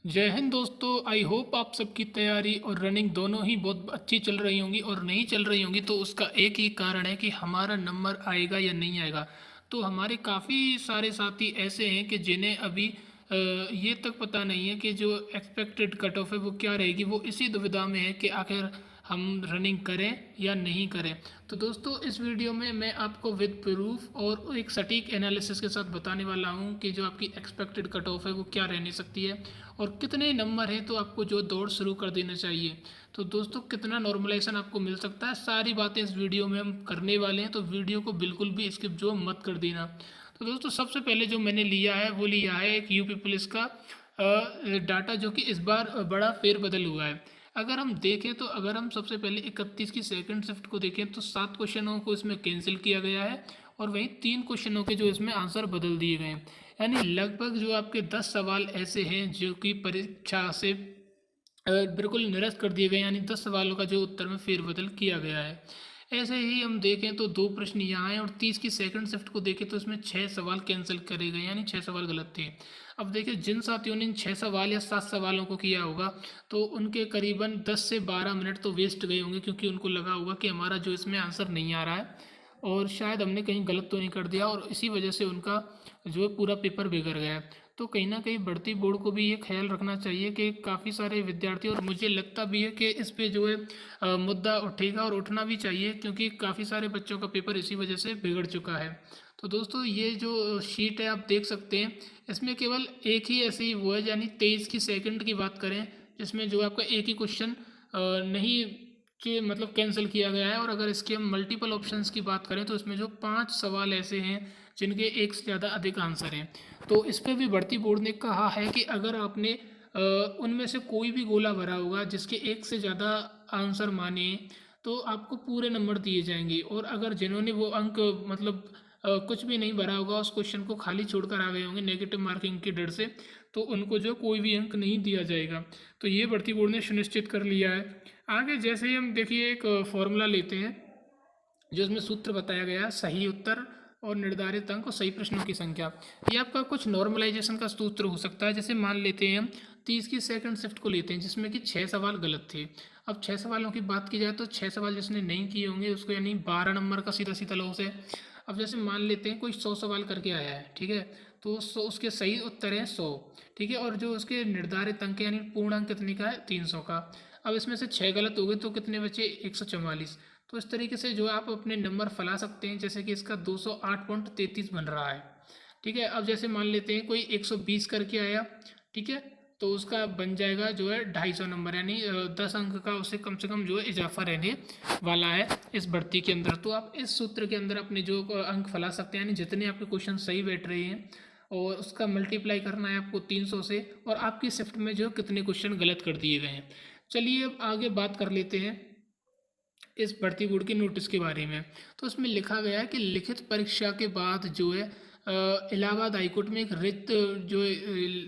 जय हिंद दोस्तों। I hope आप सबकी तैयारी और रनिंग दोनों ही बहुत अच्छी चल रही होंगी और नहीं चल रही होंगी तो उसका एक ही कारण है कि हमारा नंबर आएगा या नहीं आएगा। तो हमारे काफ़ी सारे साथी ऐसे हैं कि जिन्हें अभी ये तक पता नहीं है कि जो एक्सपेक्टेड कट ऑफ है वो क्या रहेगी। वो इसी दुविधा में है कि आखिर हम रनिंग करें या नहीं करें। तो दोस्तों इस वीडियो में मैं आपको विद प्रूफ और एक सटीक एनालिसिस के साथ बताने वाला हूं कि जो आपकी एक्सपेक्टेड कट ऑफ है वो क्या रहने सकती है और कितने नंबर हैं तो आपको जो दौड़ शुरू कर देना चाहिए। तो दोस्तों कितना नॉर्मलाइजेशन आपको मिल सकता है, सारी बातें इस वीडियो में हम करने वाले हैं, तो वीडियो को बिल्कुल भी स्किप जो मत कर देना। तो दोस्तों सबसे पहले जो मैंने लिया है वो लिया है एक यूपी पुलिस का डाटा जो कि इस बार बड़ा फेरबदल हुआ है। अगर हम देखें तो अगर हम सबसे पहले 31 की सेकंड शिफ्ट को देखें तो 7 क्वेश्चनों को इसमें कैंसिल किया गया है और वहीं 3 क्वेश्चनों के जो इसमें आंसर बदल दिए गए हैं। यानी लगभग जो आपके 10 सवाल ऐसे हैं जो कि परीक्षा से बिल्कुल निरस्त कर दिए गए, यानी 10 सवालों का जो उत्तर में फेरबदल किया गया है। ऐसे ही हम देखें तो 2 प्रश्न यहाँ हैं और 30 की सेकंड शिफ्ट को देखें तो इसमें 6 सवाल कैंसिल करे गए, यानी 6 सवाल गलत थे। अब देखिए जिन साथियों ने इन 6 सवाल या 7 सवालों को किया होगा तो उनके करीबन 10 से 12 मिनट तो वेस्ट गए होंगे, क्योंकि उनको लगा होगा कि हमारा जो इसमें आंसर नहीं आ रहा है और शायद हमने कहीं गलत तो नहीं कर दिया, और इसी वजह से उनका जो है पूरा पेपर बिगड़ गया है। तो कहीं ना कहीं बढ़ती बोर्ड को भी ये ख्याल रखना चाहिए कि काफ़ी सारे विद्यार्थी, और मुझे लगता भी है कि इस पे जो है मुद्दा उठेगा और उठना भी चाहिए, क्योंकि काफ़ी सारे बच्चों का पेपर इसी वजह से बिगड़ चुका है। तो दोस्तों ये जो शीट है आप देख सकते हैं, इसमें केवल एक ही ऐसी वो है, यानी 23 की सेकंड की बात करें जिसमें जो आपका एक ही क्वेश्चन नहीं कि मतलब कैंसिल किया गया है। और अगर इसके हम मल्टीपल ऑप्शंस की बात करें तो इसमें जो 5 सवाल ऐसे हैं जिनके एक से ज़्यादा अधिक आंसर हैं। तो इस पर भी भर्ती बोर्ड ने कहा है कि अगर आपने उनमें से कोई भी गोला भरा होगा जिसके एक से ज़्यादा आंसर माने तो आपको पूरे नंबर दिए जाएंगे, और अगर जिन्होंने वो अंक मतलब कुछ भी नहीं भरा होगा, उस क्वेश्चन को खाली छोड़कर आ गए होंगे नेगेटिव मार्किंग के डर से, तो उनको जो कोई भी अंक नहीं दिया जाएगा। तो ये भर्ती बोर्ड ने सुनिश्चित कर लिया है। आगे जैसे ही हम देखिए एक फॉर्मूला लेते हैं जो इसमें सूत्र बताया गया है, सही उत्तर और निर्धारित अंक और सही प्रश्नों की संख्या। ये आपका कुछ नॉर्मलाइजेशन का सूत्र हो सकता है। जैसे मान लेते हैं हम 30 की सेकंड शिफ्ट को लेते हैं जिसमें कि 6 सवाल गलत थे। अब 6 सवालों की बात की जाए तो 6 सवाल जिसने नहीं किए होंगे उसको यानी 12 नंबर का सीधा सीधा लॉस है। अब जैसे मान लेते हैं कोई 100 सवाल करके आया है, ठीक है, तो 100 उसके सही उत्तर हैं 100, ठीक है, और जो उसके निर्धारित अंक यानी पूर्ण अंक कितने का है 300 का। अब इसमें से 6 गलत हो गए तो कितने बचे 144। तो इस तरीके से जो आप अपने नंबर फैला सकते हैं, जैसे कि इसका 208.33 बन रहा है, ठीक है। अब जैसे मान लेते हैं कोई 120 करके आया, ठीक है, तो उसका बन जाएगा जो है 250 नंबर, यानी 10 अंक का उसे कम से कम जो है इजाफा रहने वाला है इस भर्ती के अंदर। तो आप इस सूत्र के अंदर अपने जो अंक फैला सकते हैं, यानी जितने आपके क्वेश्चन सही बैठ रहे हैं और उसका मल्टीप्लाई करना है आपको 300 से, और आपकी शिफ्ट में जो कितने क्वेश्चन गलत कर दिए गए हैं। चलिए अब आगे बात कर लेते हैं इस भर्ती बोर्ड के नोटिस के बारे में। तो उसमें लिखा गया है कि लिखित परीक्षा के बाद जो है इलाहाबाद हाईकोर्ट में एक रिट जो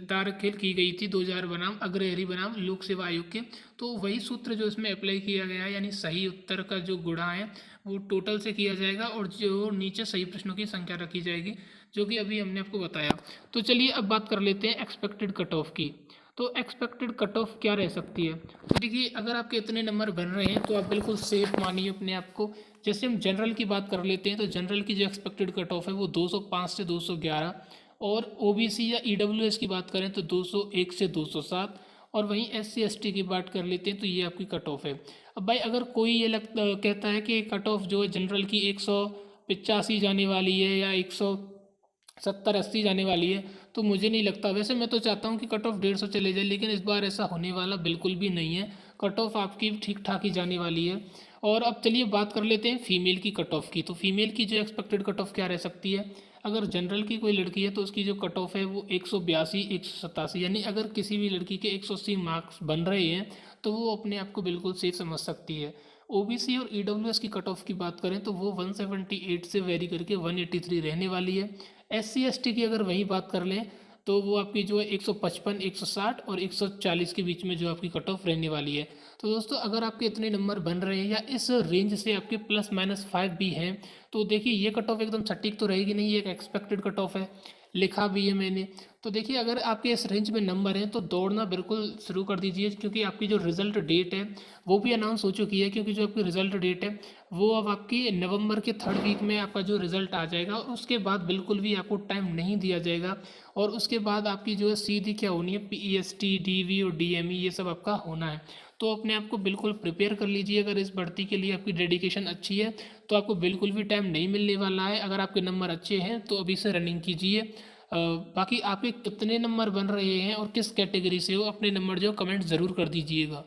दाखिल की गई थी 2000 बनाम अग्रहरी बनाम लोक सेवा आयोग के, तो वही सूत्र जो इसमें अप्लाई किया गया है, यानी सही उत्तर का जो गुणा है वो टोटल से किया जाएगा और जो नीचे सही प्रश्नों की संख्या रखी जाएगी, जो कि अभी हमने आपको बताया। तो चलिए अब बात कर लेते हैं एक्सपेक्टेड कट ऑफ की। तो एक्सपेक्टेड कट ऑफ क्या रह सकती है? तो देखिए अगर आपके इतने नंबर बन रहे हैं तो आप बिल्कुल सेफ मानिए अपने आप को। जैसे हम जनरल की बात कर लेते हैं तो जनरल की जो एक्सपेक्टेड कट ऑफ है वो 205 से 211, और ओबीसी या ईडब्ल्यूएस की बात करें तो 201 से 207, और वहीं एससी एसटी की बात कर लेते हैं तो ये आपकी कट ऑफ है। अब भाई अगर कोई ये कहता है कि कट ऑफ जो है जनरल की 185 जाने वाली है या 170-80 जाने वाली है, तो मुझे नहीं लगता। वैसे मैं तो चाहता हूँ कि कट ऑफ 150 चले जाए, लेकिन इस बार ऐसा होने वाला बिल्कुल भी नहीं है। कट ऑफ आपकी ठीक ठाक ही जाने वाली है। और अब चलिए बात कर लेते हैं फीमेल की कट ऑफ की। तो फीमेल की जो एक्सपेक्टेड कट ऑफ क्या रह सकती है? अगर जनरल की कोई लड़की है तो उसकी जो कट ऑफ है वो 182 187, यानी अगर किसी भी लड़की के 180 मार्क्स बन रहे हैं तो वो अपने आप को बिल्कुल सेफ समझ सकती है। ओबीसी और ईडब्ल्यूएस की कट ऑफ की बात करें तो वो 178 से वेरी करके 183 रहने वाली है। एससी एसटी की अगर वही बात कर लें तो वो आपकी जो है 155 160 और 140 के बीच में जो आपकी कट ऑफ रहने वाली है। तो दोस्तों अगर आपके इतने नंबर बन रहे हैं या इस रेंज से आपके ±5 भी हैं तो देखिए ये कट ऑफ एकदम सटीक तो रहेगी नहीं, ये एक एक्सपेक्टेड कट ऑफ है, लिखा भी है मैंने। तो देखिए, अगर आपके इस रेंज में नंबर हैं तो दौड़ना बिल्कुल शुरू कर दीजिए, क्योंकि आपकी जो रिज़ल्ट डेट है वो भी अनाउंस हो चुकी है। क्योंकि जो आपकी रिज़ल्ट डेट है वो अब आपकी नवंबर के थर्ड वीक में आपका जो रिज़ल्ट आ जाएगा, और उसके बाद बिल्कुल भी आपको टाइम नहीं दिया जाएगा। और उसके बाद आपकी जो है सीधी क्या होनी है, PEST, DV और DME ये सब आपका होना है। तो अपने आप को बिल्कुल प्रिपेयर कर लीजिए। अगर इस भर्ती के लिए आपकी डेडिकेशन अच्छी है तो आपको बिल्कुल भी टाइम नहीं मिलने वाला है। अगर आपके नंबर अच्छे हैं तो अभी से रनिंग कीजिए। बाकी आपके कितने नंबर बन रहे हैं और किस कैटेगरी से हो, अपने नंबर जो कमेंट ज़रूर कर दीजिएगा।